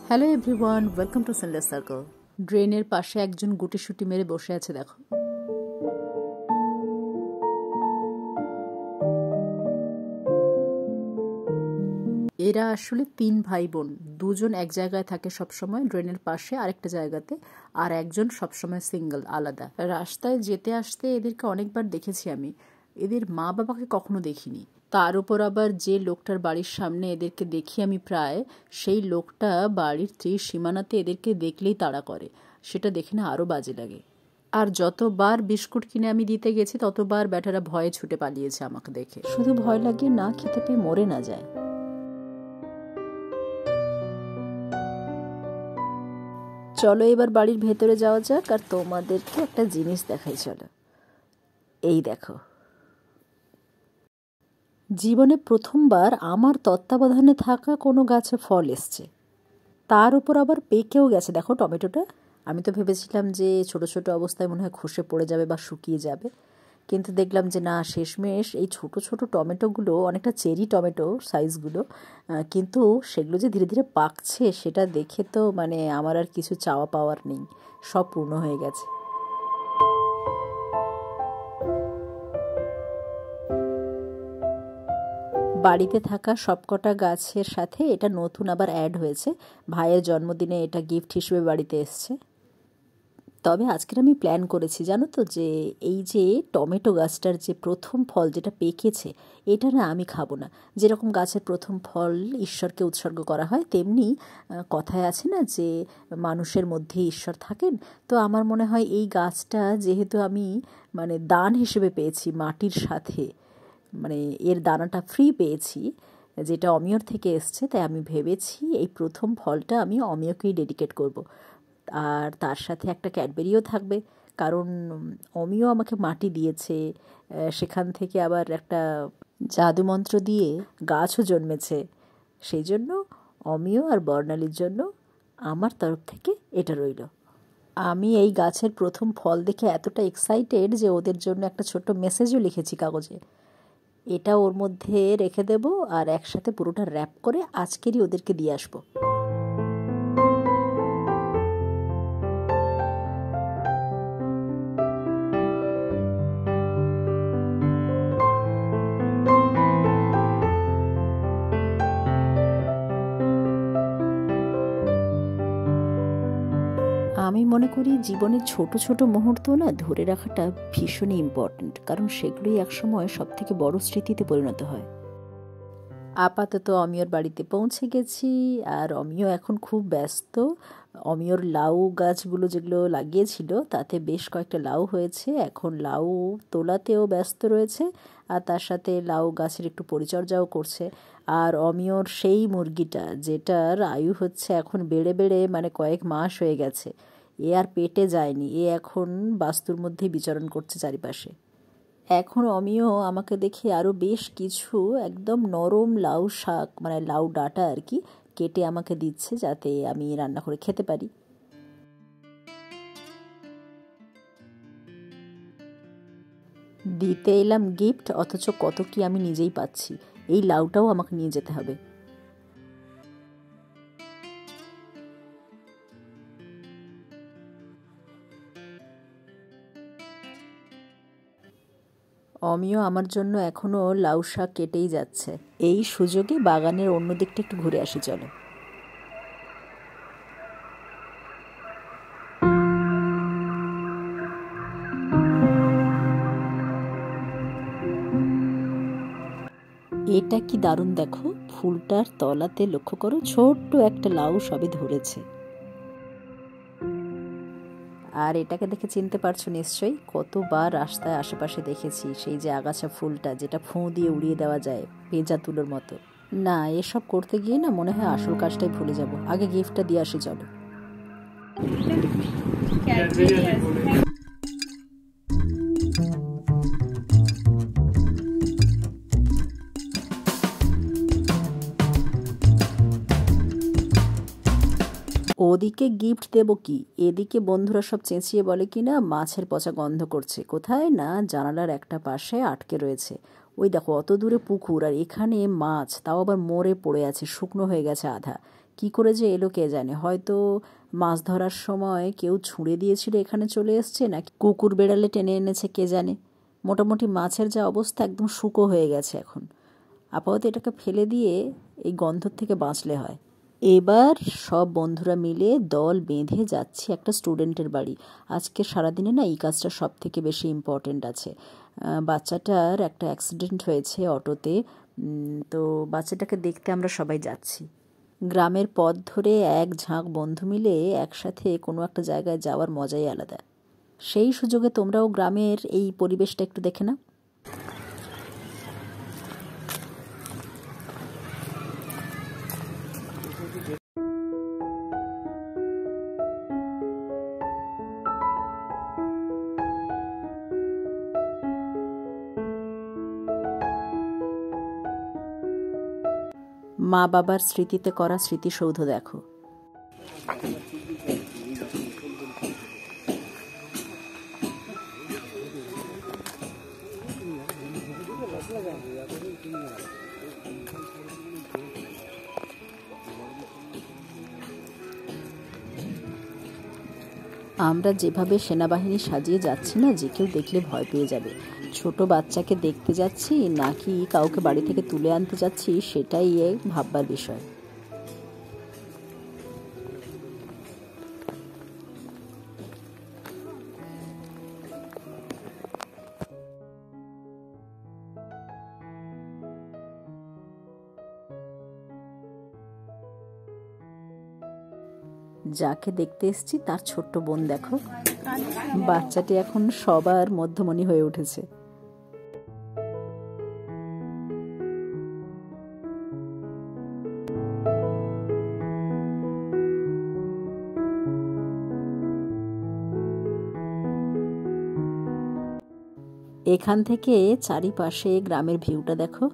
Hello everyone, welcome to senseless circle. ড্রেনের পাশে একজন গুটিসুটি মেরে বসে আছে, দেখো। এরা আসলে 3 ভাই বোন। দুজন এক জায়গায় থাকে সবসময় ড্রেনের পাশে আরেকটা জায়গাতে, আর একজন সবসময় সিঙ্গেল, আলাদা। রাস্তায় যেতে আসতে এদেরকে অনেকবার দেখেছি আমি, এদের মা বাবাকে কখনো দেখিনি। তার উপর আবার যে লোকটার বাড়ির সামনে এদেরকে দেখি আমি প্রায়, সেই লোকটা বাড়ির সীমানাতে এদেরকে দেখলেই তাড়া করে। সেটা দেখে না আরও বাজে লাগে। আর যতবার বিস্কুট কিনে আমি দিতে গেছি ততবার ব্যাটারা ভয়ে ছুটে পালিয়েছে আমাকে দেখে। শুধু ভয় লাগে না খেতে পেয়ে মরে না যায়। চলো এবার বাড়ির ভেতরে যাওয়া যাক, আর তোমাদেরকে একটা জিনিস দেখাই। চলো, এই দেখো। জীবনে প্রথমবার আমার তত্ত্বাবধানে থাকা কোনো গাছে ফল এসছে, তার উপর আবার পেকেও গেছে। দেখো টমেটোটা, আমি তো ভেবেছিলাম যে ছোট ছোট অবস্থায় মনে হয় খসে পড়ে যাবে বা শুকিয়ে যাবে, কিন্তু দেখলাম যে না, শেষমেশ এই ছোট ছোট টমেটোগুলো অনেকটা চেরি টমেটো সাইজগুলো, কিন্তু সেগুলো যে ধীরে ধীরে পাকছে সেটা দেখে তো মানে আমার আর কিছু চাওয়া পাওয়ার নেই, সব পূর্ণ হয়ে গেছে। বাড়িতে থাকা সবকটা গাছের সাথে এটা নতুন আবার অ্যাড হয়েছে। ভাইয়ের জন্মদিনে এটা গিফট হিসেবে বাড়িতে এসছে। তবে আজকের আমি প্ল্যান করেছি, জানো তো, যে এই যে টমেটো গাছটার যে প্রথম ফল যেটা পেকেছে, এটা না আমি খাবো না। যেরকম গাছের প্রথম ফল ঈশ্বরকে উৎসর্গ করা হয়, তেমনি কথায় আছে না যে মানুষের মধ্যে ঈশ্বর থাকেন। তো আমার মনে হয় এই গাছটা যেহেতু আমি মানে দান হিসেবে পেয়েছি মাটির সাথে, মানে এর দানাটা ফ্রি পেয়েছি, যেটা অমিয়র থেকে এসছে, তাই আমি ভেবেছি এই প্রথম ফলটা আমি অমিয়কেই ডেডিকেট করব। আর তার সাথে একটা ক্যাডবেরিও থাকবে, কারণ অমিয় আমাকে মাটি দিয়েছে, সেখান থেকে আবার একটা জাদুমন্ত্র দিয়ে গাছও জন্মেছে। সেই জন্য অমিয় আর বর্ণালীর জন্য আমার তরফ থেকে এটা রইল। আমি এই গাছের প্রথম ফল দেখে এতটা এক্সাইটেড যে ওদের জন্য একটা ছোট্ট মেসেজও লিখেছি কাগজে। এটা ওর মধ্যে রেখে দেব, আর একসাথে পুরোটা র্যাপ করে আজকেরই ওদেরকে দিয়ে আসবো। আমি মনে করি জীবনের ছোট ছোট মুহূর্ত না ধরে রাখাটা ভীষণই ইম্পর্ট্যান্ট, কারণ সেগুলোই একসময় সব থেকে বড় স্মৃতিতে পরিণত হয়। আপাতত অমিয়র বাড়িতে পৌঁছে গেছি, আর অমিয় এখন খুব ব্যস্ত। অমিয়র লাউ গাছগুলো যেগুলো লাগিয়েছিল তাতে বেশ কয়েকটা লাউ হয়েছে, এখন লাউ তোলাতেও ব্যস্ত রয়েছে, আর তার সাথে লাউ গাছের একটু পরিচর্যাও করছে। আর অমিয়র সেই মুরগিটা, যেটার আয়ু হচ্ছে এখন বেড়ে বেড়ে মানে কয়েক মাস হয়ে গেছে, এ আর পেটে যায়নি, এ এখন বাস্তুর মধ্যেই বিচরণ করছে চারিপাশে। এখন অমিয় আমাকে দেখে আরও বেশ কিছু একদম নরম লাউ শাক, মানে লাউ ডাঁটা আর কি, কেটে আমাকে দিচ্ছে যাতে আমি রান্না করে খেতে পারি। দিতে এলাম গিফট, অথচ কত কি আমি নিজেই পাচ্ছি। এই লাউটাও আমাকে নিয়ে যেতে হবে। অমিয় আমার জন্য এখনও লাউ শাক কেটেই যাচ্ছে। এই সুযোগে বাগানের অন্য দিকটা একটু ঘুরে আসি, চলো। এটা কি দারুণ, দেখো ফুলটার তলাতে লক্ষ্য করো, ছোট্ট একটা লাউ সবে ধরেছে। আর এটাকে দেখে চিনতে পারছো নিশ্চয়ই, কতবার রাস্তায় আশেপাশে দেখেছি সেই যে আগাছা ফুলটা, যেটা ফোঁ দিয়ে উড়িয়ে দেওয়া যায় পেঁজা তুলোর মতো। না, এসব করতে গিয়ে না মনে হয় আসল কাজটাই ভুলে যাব। আগে গিফটটা দিয়ে আসি, চলো। ওদিকে গিফট দেবো কি, এদিকে বন্ধুরা সব চেঁচিয়ে বলে কি না মাছের পচা গন্ধ করছে। কোথায় না জানালার একটা পাশে আটকে রয়েছে, ওই দেখো অত দূরে পুকুর, আর এখানে মাছ, তাও আবার মরে পড়ে আছে, শুকনো হয়ে গেছে আধা। কি করে যে এলো কে জানে, হয়তো মাছ ধরার সময় কেউ ছুঁড়ে দিয়েছিল এখানে চলে এসছে, নাকি কুকুর বেড়ালে টেনে এনেছে কে জানে। মোটামুটি মাছের যা অবস্থা একদম শুকো হয়ে গেছে এখন। আপাতত এটাকে ফেলে দিয়ে এই গন্ধর থেকে বাঁচলে হয়। এবার সব বন্ধুরা মিলে দল বেঁধে যাচ্ছি একটা স্টুডেন্টের বাড়ি। আজকে সারাদিনে না এই কাজটা সব থেকে বেশি ইম্পর্টেন্ট আছে। বাচ্চাটার একটা অ্যাক্সিডেন্ট হয়েছে অটোতে, তো বাচ্চাটাকে দেখতে আমরা সবাই যাচ্ছি। গ্রামের পথ ধরে এক ঝাঁক বন্ধু মিলে একসাথে কোনো একটা জায়গায় যাওয়ার মজাই আলাদা। সেই সুযোগে তোমরাও গ্রামের এই পরিবেশটা একটু দেখে নাও। মা বাবার স্মৃতিতে করা স্মৃতিসৌধ দেখো। আমরা যেভাবে সেনাবাহিনী সাজিয়ে যাচ্ছি না, যে কেউ দেখলে ভয় পেয়ে যাবে। ছোট বাচ্চাকে দেখতে যাচ্ছি নাকি কাউকে বাড়ি থেকে তুলে আনতে যাচ্ছি, সেটাই ভাববার বিষয়। যাকে দেখতে এসেছি তার ছোট্ট বোন দেখো, বাচ্চাটি এখন সবার মধ্যমণি হয়ে উঠেছে। এখান থেকে চারিপাশে গ্রামের ভিউটা দেখো।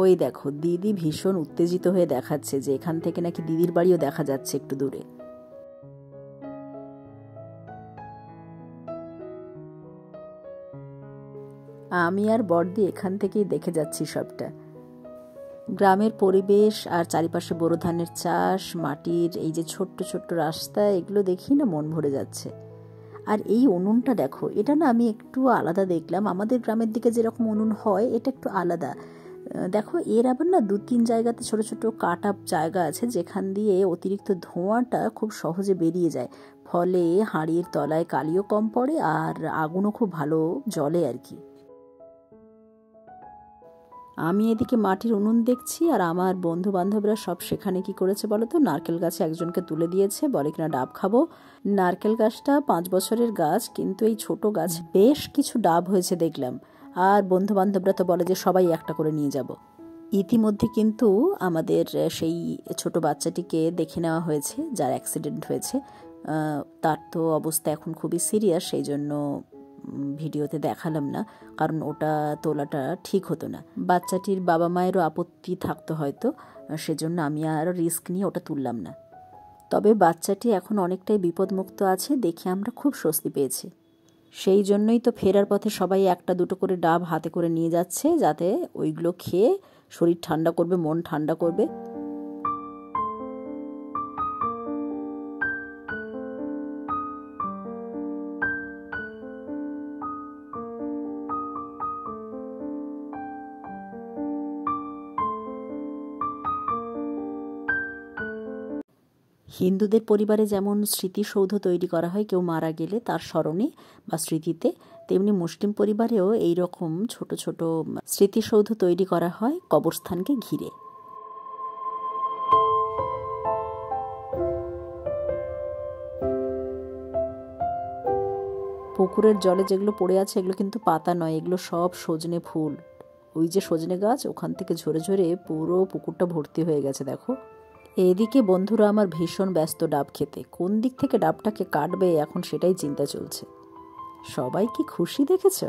ওই দেখো দিদি ভীষণ উত্তেজিত হয়ে দেখাচ্ছে যে এখান থেকে নাকি দিদির বাড়িও দেখা যাচ্ছে একটু দূরে। আমি আর বড়দি এখান থেকেই দেখে যাচ্ছি সবটা। গ্রামের পরিবেশ আর চারিপাশে বোরো ধানের চাষ, মাটির এই যে ছোট্ট ছোট্ট রাস্তা, এগুলো দেখি না মন ভরে যাচ্ছে। আর এই উনুনটা দেখো, এটা না আমি একটু আলাদা দেখলাম। আমাদের গ্রামের দিকে যেরকম উনুন হয় এটা একটু আলাদা। দেখো এর আবার না 2-3 জায়গাতে ছোট ছোট কাট আপ জায়গা আছে যেখান দিয়ে অতিরিক্ত ধোঁয়াটা খুব সহজে বেরিয়ে যায়, ফলে হাঁড়ির তলায় কালিও কম পড়ে আর আগুনও খুব ভালো জ্বলে আর কি। আমি এদিকে মাটির উনুন দেখছি আর আমার বন্ধু বান্ধবরা সব সেখানে কি করেছে বলো তো, নারকেল গাছে একজনকে তুলে দিয়েছে, বলে কিনা ডাব খাবো। নারকেল গাছটা 5 বছরের গাছ, কিন্তু এই ছোট গাছ বেশ কিছু ডাব হয়েছে দেখলাম। আর বন্ধু বান্ধবরা তো বলে যে সবাই একটা করে নিয়ে যাব। ইতিমধ্যে কিন্তু আমাদের সেই ছোট বাচ্চাটিকে দেখে নেওয়া হয়েছে যার অ্যাক্সিডেন্ট হয়েছে। তার তো অবস্থা এখন খুবই সিরিয়াস, সেই জন্য ভিডিওতে দেখালাম না, কারণ ওটা তোলাটা ঠিক হতো না। বাচ্চাটির বাবা মায়েরও আপত্তি থাকতো হয়তো, সেজন্য আমি আর রিস্ক নিয়ে ওটা তুললাম না। তবে বাচ্চাটি এখন অনেকটাই বিপদমুক্ত আছে দেখে আমরা খুব স্বস্তি পেয়েছি। সেই জন্যই তো ফেরার পথে সবাই 1-2 করে ডাব হাতে করে নিয়ে যাচ্ছে, যাতে ওইগুলো খেয়ে শরীর ঠান্ডা করবে, মন ঠান্ডা করবে। হিন্দুদের পরিবারে যেমন স্মৃতিসৌধ তৈরি করা হয় কেউ মারা গেলে তার স্মরণে বা স্মৃতিতে, তেমনি মুসলিম পরিবারেও এই রকম ছোট ছোট স্মৃতিসৌধ তৈরি করা হয় কবরস্থানকে ঘিরে। পুকুরের জলে যেগুলো পড়ে আছে এগুলো কিন্তু পাতা নয়, এগুলো সব সজনে ফুল। ওই যে সজনে গাছ, ওখান থেকে ঝরে ঝরে পুরো পুকুরটা ভর্তি হয়ে গেছে দেখো। এদিকে বন্ধুরা আমার ভীষণ ব্যস্ত ডাব খেতে, কোন দিক থেকে ডাবটাকে কাটবে এখন সেটাই চিন্তা চলছে। সবাই কি খুশি দেখেছ?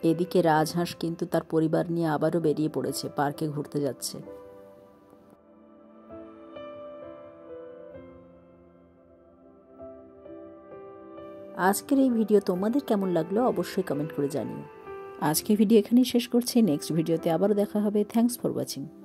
এদিকে রাজহাঁস কিন্তু তার পরিবার নিয়ে আবারও বেরিয়ে পড়েছে, পার্কে ঘুরতে যাচ্ছে। আজকের এই ভিডিও তোমাদের কেমন লাগলো অবশ্যই কমেন্ট করে জানিও। আজকে ভিডিও এখানেই শেষ করছি। নেক্সট ভিডিওতে আবারও দেখা হবে। Thanks for watching.